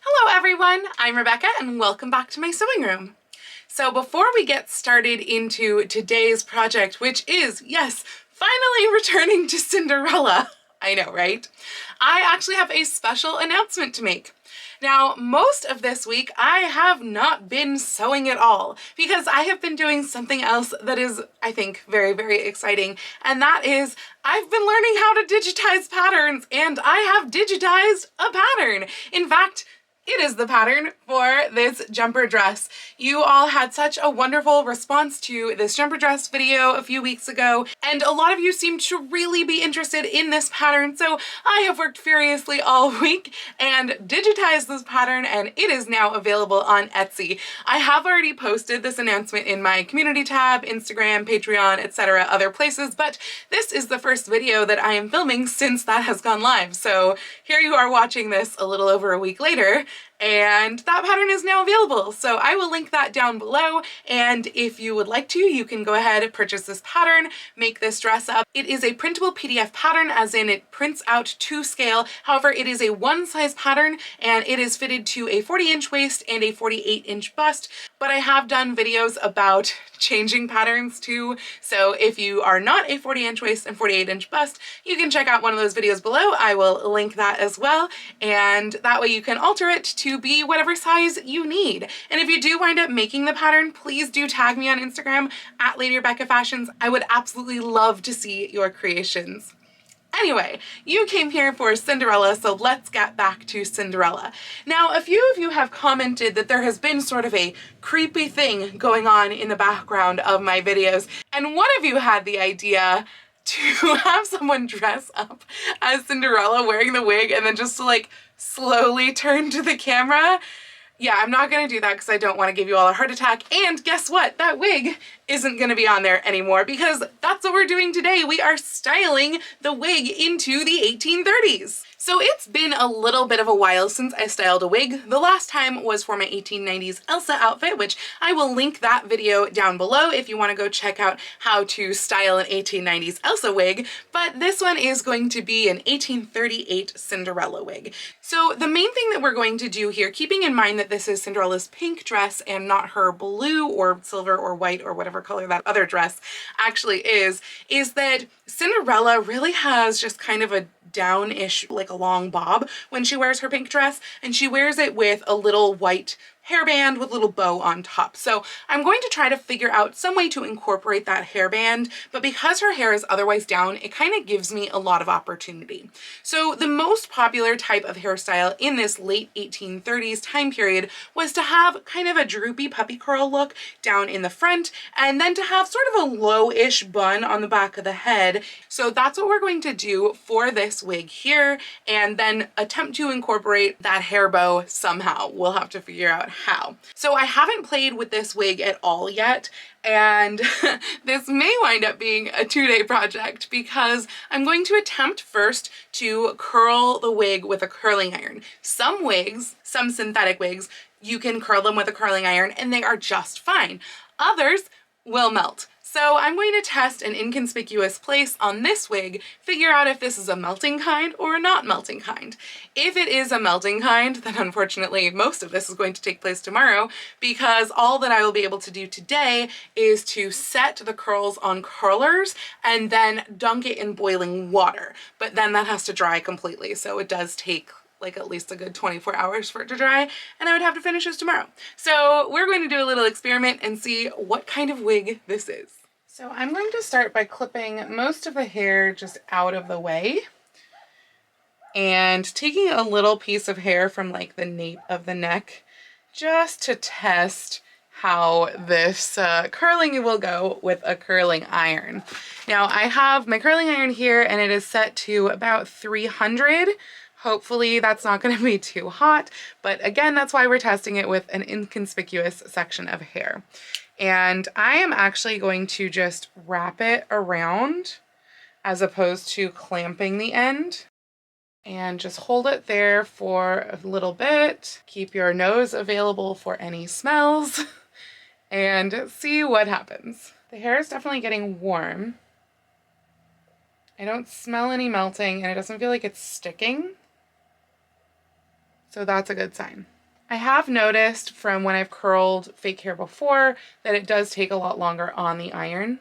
Hello everyone, I'm Rebecca and welcome back to my sewing room. So before we get started into today's project, which is, yes, finally returning to Cinderella, I know, right? I actually have a special announcement to make. Now, most of this week, I have not been sewing at all because I have been doing something else that is, I think, very, very exciting. And that is, I've been learning how to digitize patterns, and I have digitized a pattern. In fact, it is the pattern for this jumper dress. You all had such a wonderful response to this jumper dress video a few weeks ago, and a lot of you seemed to really be interested in this pattern, so I have worked furiously all week and digitized this pattern, and it is now available on Etsy. I have already posted this announcement in my community tab, Instagram, Patreon, etc., other places, but this is the first video that I am filming since that has gone live. So here you are watching this a little over a week later, and that pattern is now available. So I will link that down below, and if you would like to, you can go ahead and purchase this pattern, make this dress up. It is a printable PDF pattern, as in it prints out to scale. However, it is a one size pattern and it is fitted to a 40-inch waist and a 48-inch bust, but I have done videos about changing patterns too. So if you are not a 40-inch waist and 48-inch bust, you can check out one of those videos below. I will link that as well, and that way you can alter it to be whatever size you need. And if you do wind up making the pattern, please do tag me on Instagram at Lady Rebecca Fashions. I would absolutely love to see your creations. Anyway, you came here for Cinderella, so let's get back to Cinderella. Now, a few of you have commented that there has been sort of a creepy thing going on in the background of my videos, and one of you had the idea to have someone dress up as Cinderella wearing the wig and then just to like slowly turn to the camera. Yeah, I'm not gonna do that because I don't want to give you all a heart attack. And guess what? That wig isn't gonna be on there anymore because that's what we're doing today. We are styling the wig into the 1830s. So it's been a little bit of a while since I styled a wig. The last time was for my 1890s Elsa outfit, which I will link that video down below if you want to go check out how to style an 1890s Elsa wig. But this one is going to be an 1838 Cinderella wig. So the main thing that we're going to do here, keeping in mind that this is Cinderella's pink dress and not her blue or silver or white or whatever color that other dress actually is that Cinderella really has just kind of a down-ish, like a long bob when she wears her pink dress, and she wears it with a little white hairband with a little bow on top. So I'm going to try to figure out some way to incorporate that hairband, but because her hair is otherwise down, it kind of gives me a lot of opportunity. So the most popular type of hairstyle in this late 1830s time period was to have kind of a droopy puppy curl look down in the front, and then to have sort of a low-ish bun on the back of the head. So that's what we're going to do for this wig here, and then attempt to incorporate that hair bow somehow. We'll have to figure out how. So I haven't played with this wig at all yet, and this may wind up being a 2-day project because I'm going to attempt first to curl the wig with a curling iron. Some wigs, some synthetic wigs, you can curl them with a curling iron and they are just fine. Others will melt. So I'm going to test an inconspicuous place on this wig, figure out if this is a melting kind or a not melting kind. If it is a melting kind, then unfortunately most of this is going to take place tomorrow because all that I will be able to do today is to set the curls on curlers and then dunk it in boiling water. But then that has to dry completely, so it does take like at least a good 24 hours for it to dry, and I would have to finish this tomorrow. So we're going to do a little experiment and see what kind of wig this is. So I'm going to start by clipping most of the hair just out of the way and taking a little piece of hair from like the nape of the neck just to test how this curling will go with a curling iron. Now I have my curling iron here and it is set to about 300. Hopefully that's not going to be too hot, but again, that's why we're testing it with an inconspicuous section of hair. And I am actually going to just wrap it around as opposed to clamping the end. And just hold it there for a little bit. Keep your nose available for any smells and see what happens. The hair is definitely getting warm. I don't smell any melting and it doesn't feel like it's sticking. So that's a good sign. I have noticed from when I've curled fake hair before that it does take a lot longer on the iron.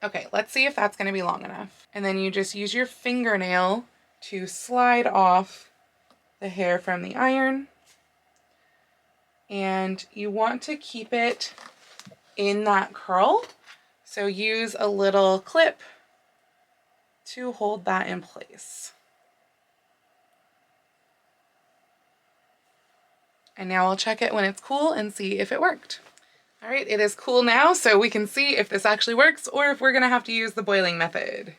Okay, let's see if that's going to be long enough. And then you just use your fingernail to slide off the hair from the iron. And you want to keep it in that curl. So use a little clip to hold that in place. And now I'll check it when it's cool and see if it worked. All right, it is cool now, so we can see if this actually works or if we're gonna have to use the boiling method.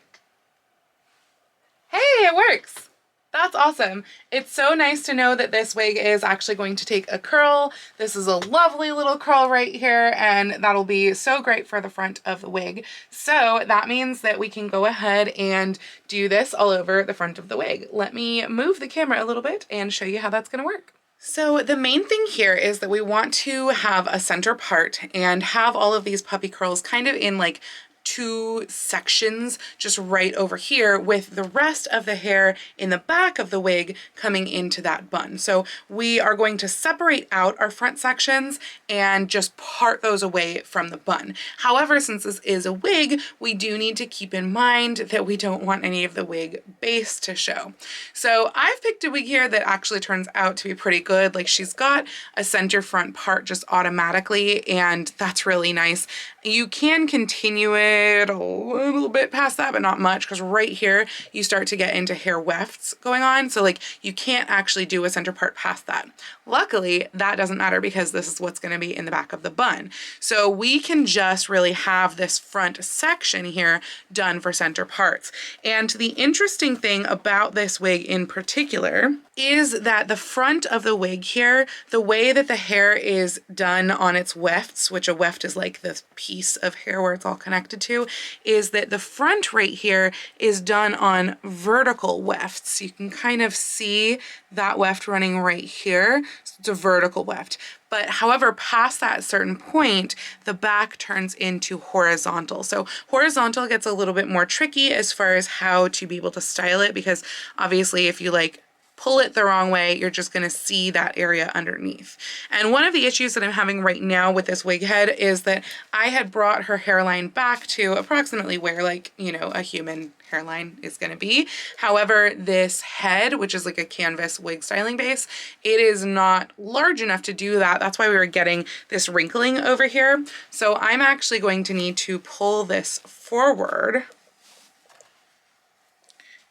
Hey, it works! That's awesome. It's so nice to know that this wig is actually going to take a curl. This is a lovely little curl right here, and that'll be so great for the front of the wig. So that means that we can go ahead and do this all over the front of the wig. Let me move the camera a little bit and show you how that's gonna work. So the main thing here is that we want to have a center part and have all of these puppy curls kind of in like two sections just right over here, with the rest of the hair in the back of the wig coming into that bun. So we are going to separate out our front sections and just part those away from the bun. However, since this is a wig, we do need to keep in mind that we don't want any of the wig base to show. So I've picked a wig here that actually turns out to be pretty good. Like, she's got a center front part just automatically, and that's really nice. You can continue it a little bit past that, but not much, because right here you start to get into hair wefts going on. So like, you can't actually do a center part past that. Luckily, that doesn't matter because this is what's going to be in the back of the bun. So we can just really have this front section here done for center parts. And the interesting thing about this wig in particular is that the front of the wig here, the way that the hair is done on its wefts, which a weft is like this piece of hair where it's all connected to, is that the front right here is done on vertical wefts. You can kind of see that weft running right here. So it's a vertical weft. But however, past that certain point, the back turns into horizontal. So horizontal gets a little bit more tricky as far as how to be able to style it, because obviously if you like pull it the wrong way, you're just gonna see that area underneath. And one of the issues that I'm having right now with this wig head is that I had brought her hairline back to approximately where, like, you know, a human hairline is gonna be. However, this head, which is like a canvas wig styling base, it is not large enough to do that. That's why we were getting this wrinkling over here. So I'm actually going to need to pull this forward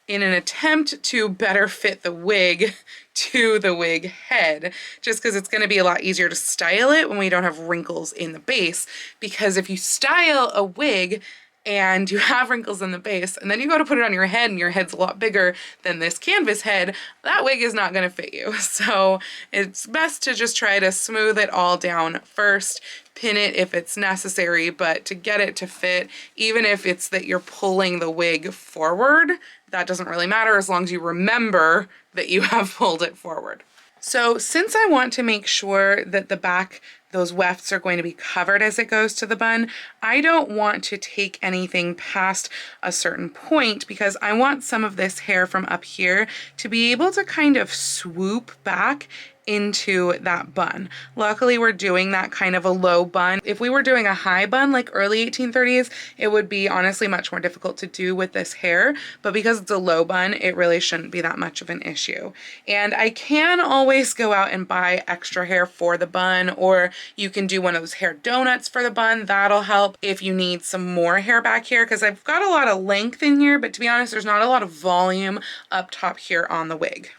in an attempt to better fit the wig to the wig head, just because it's going to be a lot easier to style it when we don't have wrinkles in the base. Because if you style a wig and you have wrinkles in the base, and then you go to put it on your head and your head's a lot bigger than this canvas head, that wig is not going to fit you. So it's best to just try to smooth it all down first, pin it if it's necessary, but to get it to fit, even if it's that you're pulling the wig forward, that doesn't really matter as long as you remember that you have pulled it forward. So since I want to make sure that the back, those wefts are going to be covered as it goes to the bun, I don't want to take anything past a certain point, because I want some of this hair from up here to be able to kind of swoop back into that bun. Luckily, we're doing that kind of a low bun. If we were doing a high bun like early 1830s, it would be honestly much more difficult to do with this hair, but because it's a low bun, it really shouldn't be that much of an issue. And I can always go out and buy extra hair for the bun, or you can do one of those hair donuts for the bun. That'll help if you need some more hair back here, because I've got a lot of length in here, but to be honest, there's not a lot of volume up top here on the wig.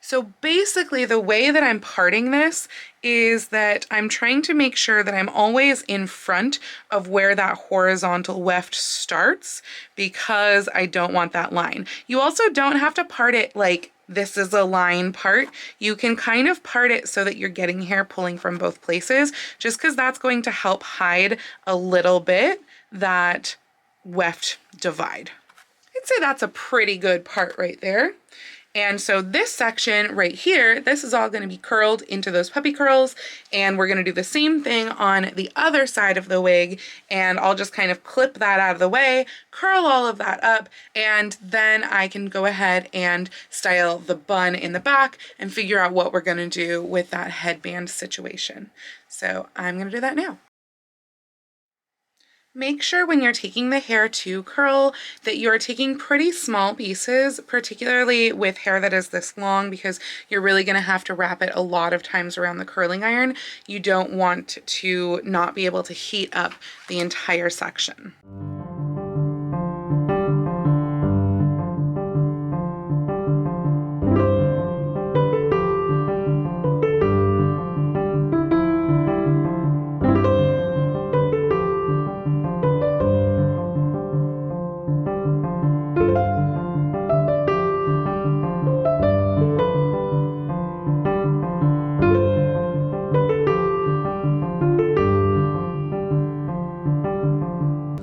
So basically the way that I'm parting this is that I'm trying to make sure that I'm always in front of where that horizontal weft starts, because I don't want that line. You also don't have to part it like this is a line part. You can kind of part it so that you're getting hair pulling from both places, just because that's going to help hide a little bit that weft divide. I'd say that's a pretty good part right there. And so this section right here, this is all going to be curled into those puppy curls, and we're going to do the same thing on the other side of the wig, and I'll just kind of clip that out of the way, curl all of that up, and then I can go ahead and style the bun in the back and figure out what we're going to do with that headband situation. So I'm going to do that now. Make sure when you're taking the hair to curl that you're taking pretty small pieces, particularly with hair that is this long, because you're really going to have to wrap it a lot of times around the curling iron. You don't want to not be able to heat up the entire section.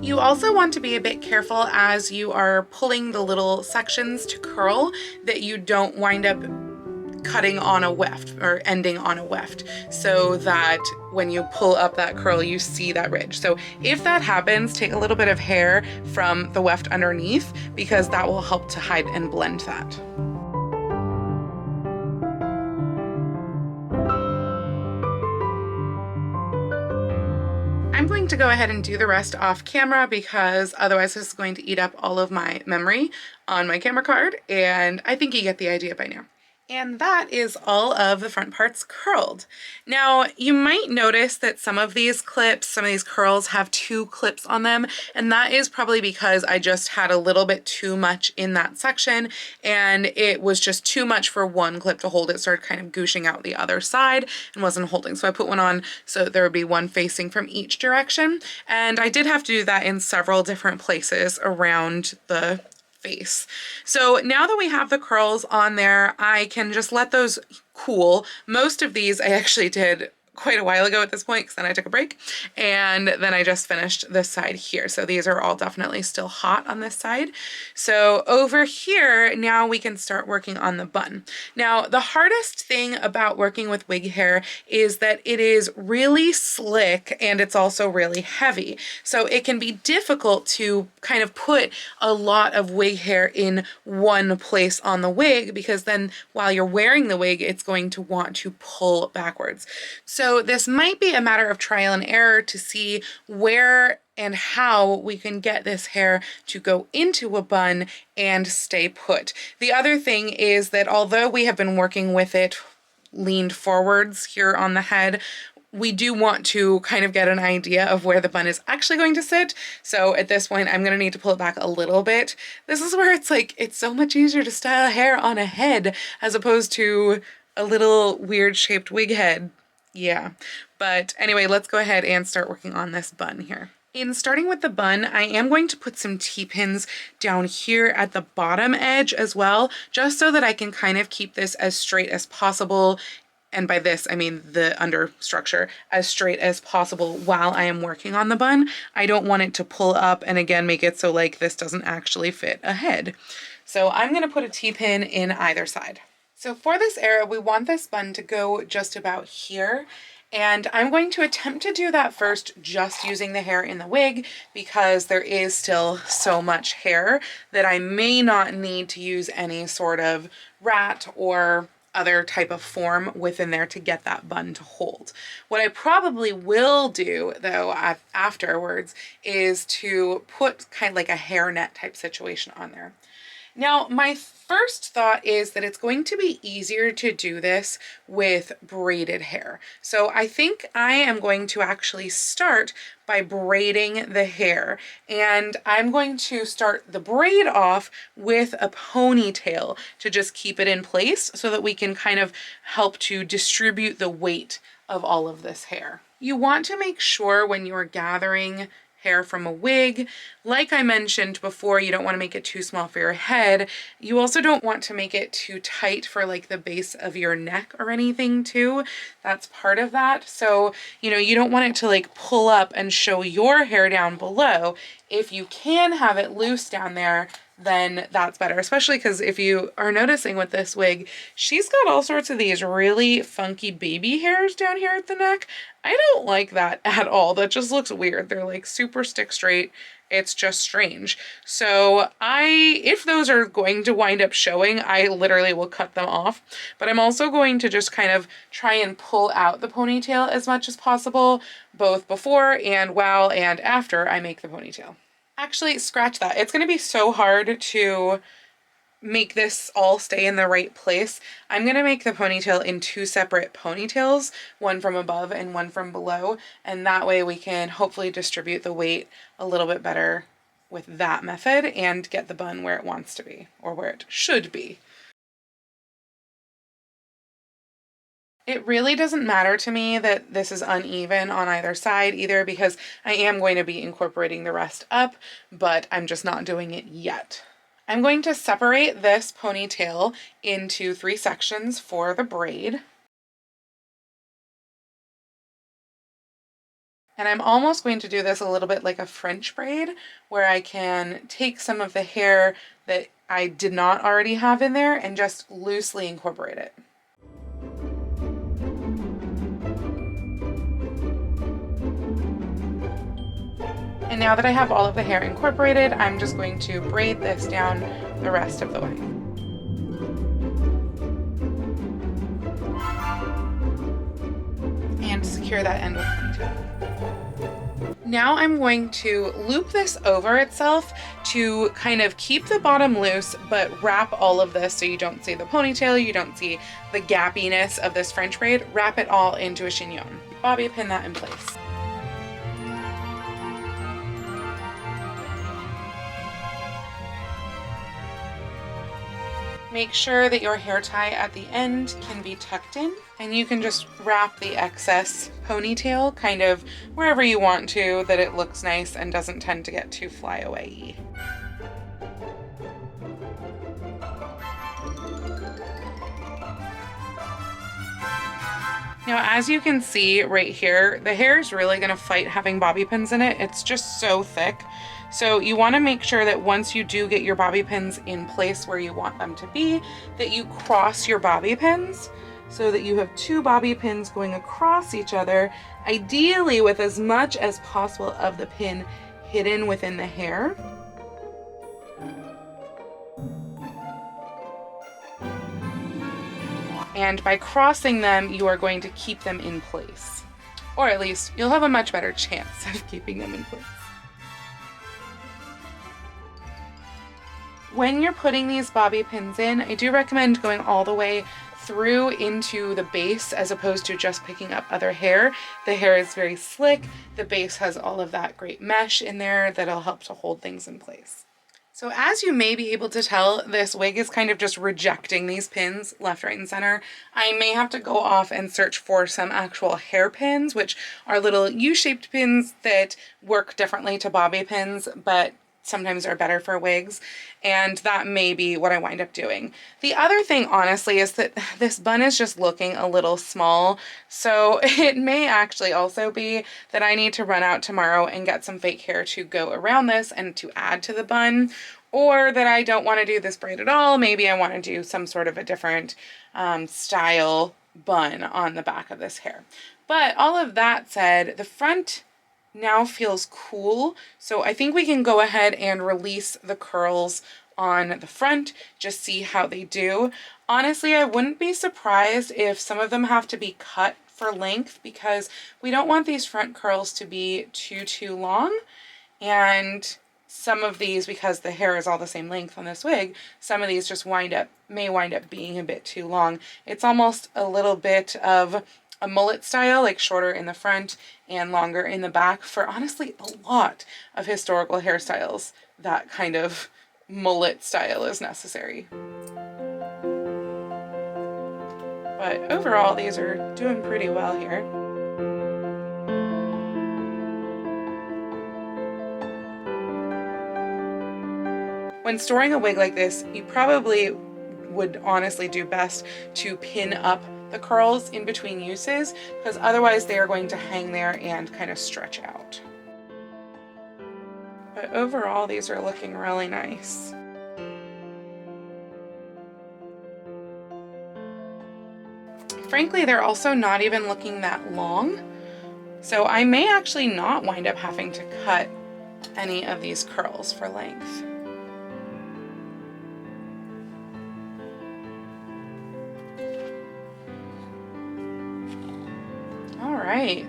You also want to be a bit careful as you are pulling the little sections to curl that you don't wind up cutting on a weft or ending on a weft, so that when you pull up that curl you see that ridge. So if that happens, take a little bit of hair from the weft underneath, because that will help to hide and blend that. I'm going to go ahead and do the rest off camera, because otherwise this is going to eat up all of my memory on my camera card, and I think you get the idea by now. And that is all of the front parts curled. Now, you might notice that some of these clips, some of these curls have 2 clips on them, and that is probably because I just had a little bit too much in that section, and it was just too much for one clip to hold. It started kind of gooshing out the other side and wasn't holding. So I put one on so there would be one facing from each direction, and I did have to do that in several different places around the face. So now that we have the curls on there, I can just let those cool. Most of these I actually did quite a while ago at this point, because then I took a break, and then I just finished this side here. So these are all definitely still hot on this side. So over here, now we can start working on the bun. Now, the hardest thing about working with wig hair is that it is really slick and it's also really heavy. So it can be difficult to kind of put a lot of wig hair in one place on the wig, because then while you're wearing the wig, it's going to want to pull backwards. So this might be a matter of trial and error to see where and how we can get this hair to go into a bun and stay put. The other thing is that although we have been working with it leaned forwards here on the head, we do want to kind of get an idea of where the bun is actually going to sit. So at this point, I'm going to need to pull it back a little bit. This is where it's like, it's so much easier to style hair on a head as opposed to a little weird shaped wig head. Yeah, but anyway, let's go ahead and start working on this bun here. In starting with the bun, I am going to put some T-pins down here at the bottom edge as well, just so that I can kind of keep this as straight as possible. And by this, I mean the under structure, as straight as possible while I am working on the bun. I don't want it to pull up and again make it so like this doesn't actually fit a head. So I'm going to put a T-pin in either side. So for this area, we want this bun to go just about here, and I'm going to attempt to do that first just using the hair in the wig, because there is still so much hair that I may not need to use any sort of rat or other type of form within there to get that bun to hold. What I probably will do though afterwards is to put kind of like a hairnet type situation on there. Now, my first thought is that it's going to be easier to do this with braided hair. So I think I am going to actually start by braiding the hair, and I'm going to start the braid off with a ponytail to just keep it in place so that we can kind of help to distribute the weight of all of this hair. You want to make sure when you're gathering hair from a wig, like I mentioned before, you don't want to make it too small for your head. You also don't want to make it too tight for like the base of your neck or anything too. That's part of that. So, you know, you don't want it to like pull up and show your hair down below. If you can have it loose down there, then that's better. Especially because if you are noticing with this wig, she's got all sorts of these really funky baby hairs down here at the neck. I don't like that at all. That just looks weird. They're like super stick straight. It's just strange. So if those are going to wind up showing, I literally will cut them off. But I'm also going to just kind of try and pull out the ponytail as much as possible, both before and while and after I make the ponytail. Actually, scratch that. It's going to be so hard to make this all stay in the right place. I'm going to make the ponytail in 2 separate ponytails, one from above and one from below, and that way we can hopefully distribute the weight a little bit better with that method and get the bun where it wants to be, or where it should be. It really doesn't matter to me that this is uneven on either side either, because I am going to be incorporating the rest up, but I'm just not doing it yet. I'm going to separate this ponytail into 3 sections for the braid. And I'm almost going to do this a little bit like a French braid, where I can take some of the hair that I did not already have in there and just loosely incorporate it. And now that I have all of the hair incorporated, I'm just going to braid this down the rest of the way. And secure that end with ponytail. Now I'm going to loop this over itself to kind of keep the bottom loose, but wrap all of this so you don't see the ponytail, you don't see the gappiness of this French braid. Wrap it all into a chignon. Bobby pin that in place. Make sure that your hair tie at the end can be tucked in, and you can just wrap the excess ponytail kind of wherever you want to, that it looks nice and doesn't tend to get too flyaway-y. Now, as you can see right here, the hair is really going to fight having bobby pins in it. It's just so thick. So you want to make sure that once you do get your bobby pins in place where you want them to be, that you cross your bobby pins so that you have 2 bobby pins going across each other, ideally with as much as possible of the pin hidden within the hair. And by crossing them, you are going to keep them in place. Or at least you'll have a much better chance of keeping them in place. When you're putting these bobby pins in, I do recommend going all the way through into the base as opposed to just picking up other hair. The hair is very slick. The base has all of that great mesh in there that'll help to hold things in place. So as you may be able to tell, this wig is kind of just rejecting these pins left, right, and center. I may have to go off and search for some actual hairpins, which are little U-shaped pins that work differently to bobby pins, but sometimes are better for wigs, and that may be what I wind up doing. The other thing, honestly, is that this bun is just looking a little small, so it may actually also be that I need to run out tomorrow and get some fake hair to go around this and to add to the bun, or that I don't want to do this braid at all. Maybe I want to do some sort of a different style bun on the back of this hair. But all of that said, the front now feels cool, so I think we can go ahead and release the curls on the front, just see how they do. Honestly, I wouldn't be surprised if some of them have to be cut for length, because we don't want these front curls to be too long, and some of these, because the hair is all the same length on this wig, some of these just may wind up being a bit too long. It's almost a little bit of a mullet style, like shorter in the front and longer in the back. For honestly a lot of historical hairstyles, that kind of mullet style is necessary. But overall, these are doing pretty well here. When storing a wig like this, you probably would honestly do best to pin up the curls in between uses, because otherwise they are going to hang there and kind of stretch out. But overall, these are looking really nice. Frankly, they're also not even looking that long. So I may actually not wind up having to cut any of these curls for length. All right.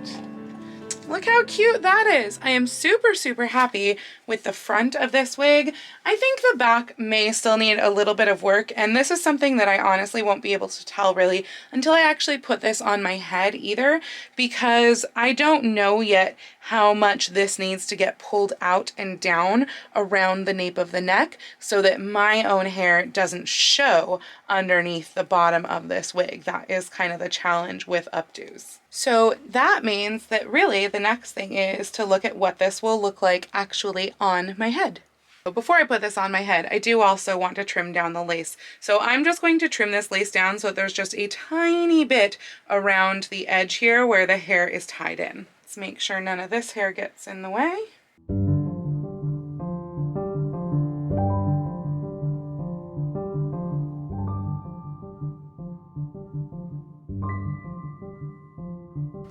Look how cute that is. I am super, super happy with the front of this wig. I think the back may still need a little bit of work, and this is something that I honestly won't be able to tell really until I actually put this on my head either, because I don't know yet how much this needs to get pulled out and down around the nape of the neck so that my own hair doesn't show underneath the bottom of this wig. That is kind of the challenge with updos. So that means that really the next thing is to look at what this will look like actually on my head. But before I put this on my head, I do also want to trim down the lace. So I'm just going to trim this lace down so there's just a tiny bit around the edge here where the hair is tied in. Let's make sure none of this hair gets in the way.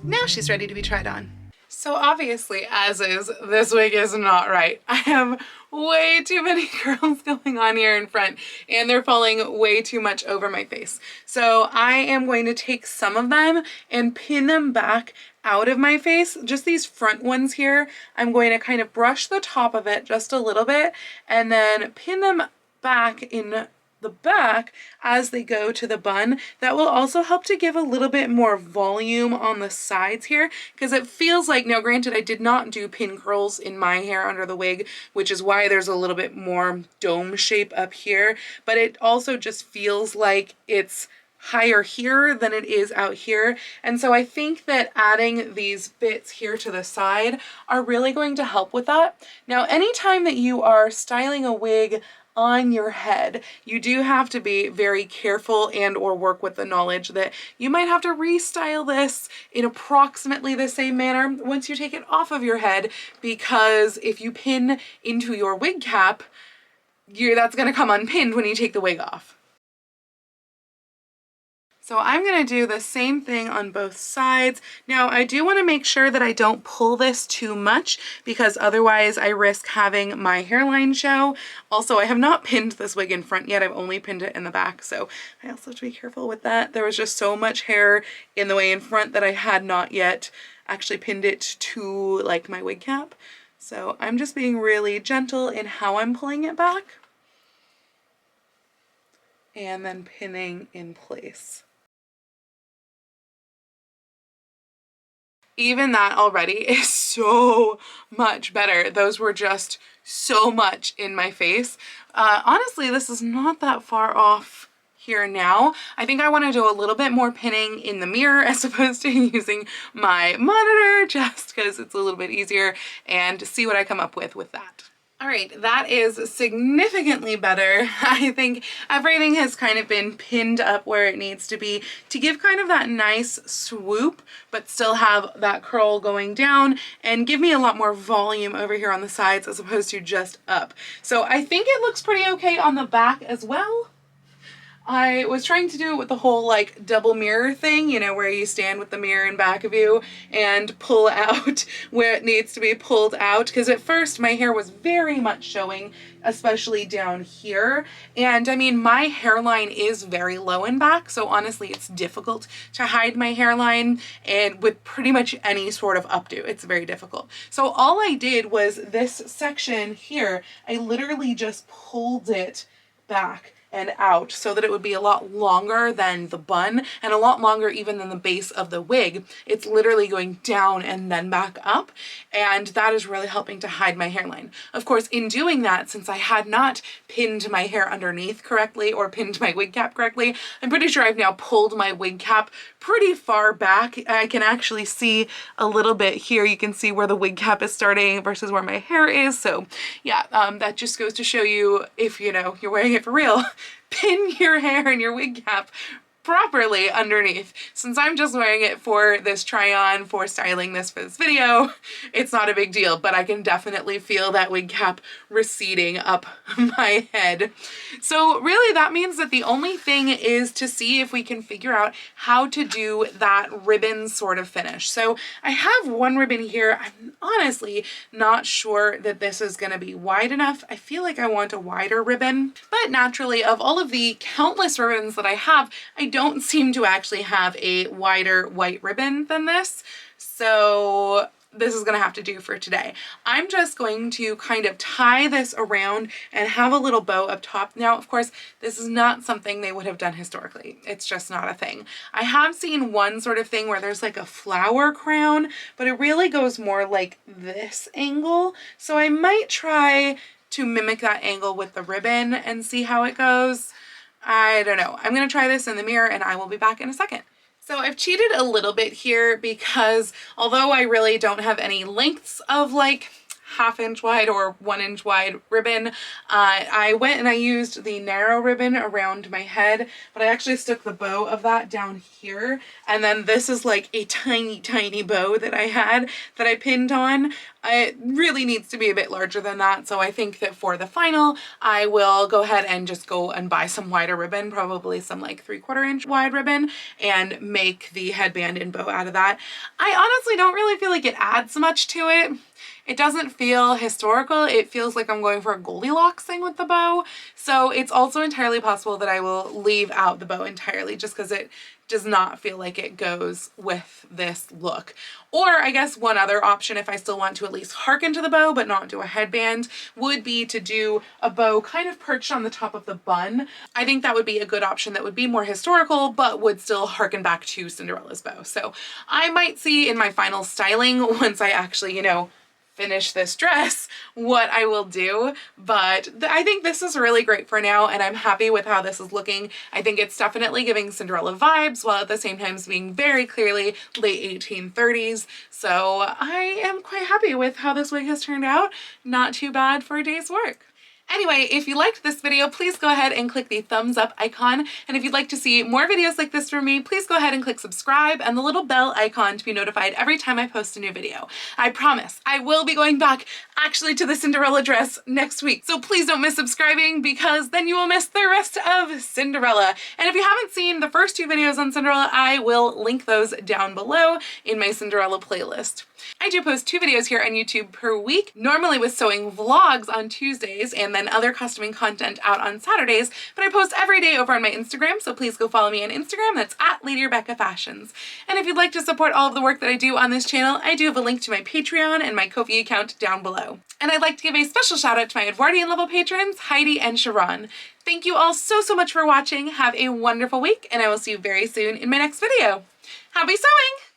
Now she's ready to be tried on. So obviously, as is, this wig is not right. I have way too many curls going on here in front, and they're falling way too much over my face. So I am going to take some of them and pin them back out of my face. Just these front ones here, I'm going to kind of brush the top of it just a little bit and then pin them back in the back as they go to the bun. That will also help to give a little bit more volume on the sides here, because it feels like, now granted I did not do pin curls in my hair under the wig, which is why there's a little bit more dome shape up here, but it also just feels like it's higher here than it is out here. And so I think that adding these bits here to the side are really going to help with that. Now, anytime that you are styling a wig on your head, you do have to be very careful and or work with the knowledge that you might have to restyle this in approximately the same manner once you take it off of your head, because if you pin into your wig cap, that's going to come unpinned when you take the wig off. So I'm going to do the same thing on both sides. Now I do want to make sure that I don't pull this too much, because otherwise I risk having my hairline show. Also, I have not pinned this wig in front yet. I've only pinned it in the back, so I also have to be careful with that. There was just so much hair in the way in front that I had not yet actually pinned it to like my wig cap. So I'm just being really gentle in how I'm pulling it back and then pinning in place. Even that already is so much better. Those were just so much in my face. Honestly, this is not that far off here now. I think I want to do a little bit more pinning in the mirror as opposed to using my monitor, just because it's a little bit easier, and see what I come up with that. All right, that is significantly better. I think everything has kind of been pinned up where it needs to be to give kind of that nice swoop, but still have that curl going down and give me a lot more volume over here on the sides as opposed to just up. So I think it looks pretty okay on the back as well. I was trying to do it with the whole like double mirror thing, you know, where you stand with the mirror in back of you and pull out where it needs to be pulled out, because at first my hair was very much showing, especially down here. And I mean, my hairline is very low in back, so honestly it's difficult to hide my hairline, and with pretty much any sort of updo it's very difficult. So all I did was this section here, I literally just pulled it back and out so that it would be a lot longer than the bun and a lot longer even than the base of the wig. It's literally going down and then back up, and that is really helping to hide my hairline. Of course, in doing that, since I had not pinned my hair underneath correctly or pinned my wig cap correctly, I'm pretty sure I've now pulled my wig cap pretty far back. I can actually see a little bit here. You can see where the wig cap is starting versus where my hair is. So yeah, that just goes to show you, if you know you're wearing it for real, pin your hair and your wig cap properly underneath. Since I'm just wearing it for this try on, for styling this for this video, it's not a big deal, but I can definitely feel that wig cap receding up my head. So really that means that the only thing is to see if we can figure out how to do that ribbon sort of finish. So I have one ribbon here. I'm honestly not sure that this is going to be wide enough. I feel like I want a wider ribbon, but naturally of all of the countless ribbons that I have, I don't seem to actually have a wider white ribbon than this. So this is gonna have to do for today. I'm just going to kind of tie this around and have a little bow up top. Now, of course, this is not something they would have done historically. It's just not a thing. I have seen one sort of thing where there's like a flower crown, but it really goes more like this angle. So I might try to mimic that angle with the ribbon and see how it goes. I don't know. I'm going to try this in the mirror and I will be back in a second. So I've cheated a little bit here because although I really don't have any lengths of like 1/2 inch wide or 1 inch wide ribbon, I went and I used the narrow ribbon around my head, but I actually stuck the bow of that down here. And then this is like a tiny, tiny bow that I had that I pinned on. It really needs to be a bit larger than that. So I think that for the final, I will go ahead and just go and buy some wider ribbon, probably some like 3/4 inch wide ribbon, and make the headband and bow out of that. I honestly don't really feel like it adds much to it. It doesn't feel historical. It feels like I'm going for a Goldilocks thing with the bow. So it's also entirely possible that I will leave out the bow entirely just because it does not feel like it goes with this look. Or I guess one other option, if I still want to at least hearken to the bow but not do a headband, would be to do a bow kind of perched on the top of the bun. I think that would be a good option that would be more historical but would still harken back to Cinderella's bow. So I might see in my final styling once I actually, you know, finish this dress what I will do, but I think this is really great for now and I'm happy with how this is looking. I think it's definitely giving Cinderella vibes while at the same time being very clearly late 1830s. So I am quite happy with how this wig has turned out. Not too bad for a day's work. Anyway, if you liked this video, please go ahead and click the thumbs up icon. And if you'd like to see more videos like this from me, please go ahead and click subscribe and the little bell icon to be notified every time I post a new video. I promise I will be going back actually to the Cinderella dress next week. So please don't miss subscribing because then you will miss the rest of Cinderella. And if you haven't seen the first 2 videos on Cinderella, I will link those down below in my Cinderella playlist. I do post 2 videos here on YouTube per week, normally with sewing vlogs on Tuesdays and then other costuming content out on Saturdays, but I post every day over on my Instagram, so please go follow me on Instagram. That's at Lady Rebecca Fashions. And if you'd like to support all of the work that I do on this channel, I do have a link to my Patreon and my Ko-fi account down below. And I'd like to give a special shout out to my Edwardian level patrons, Heidi and Sharon. Thank you all so much for watching. Have a wonderful week, and I will see you very soon in my next video. Happy sewing!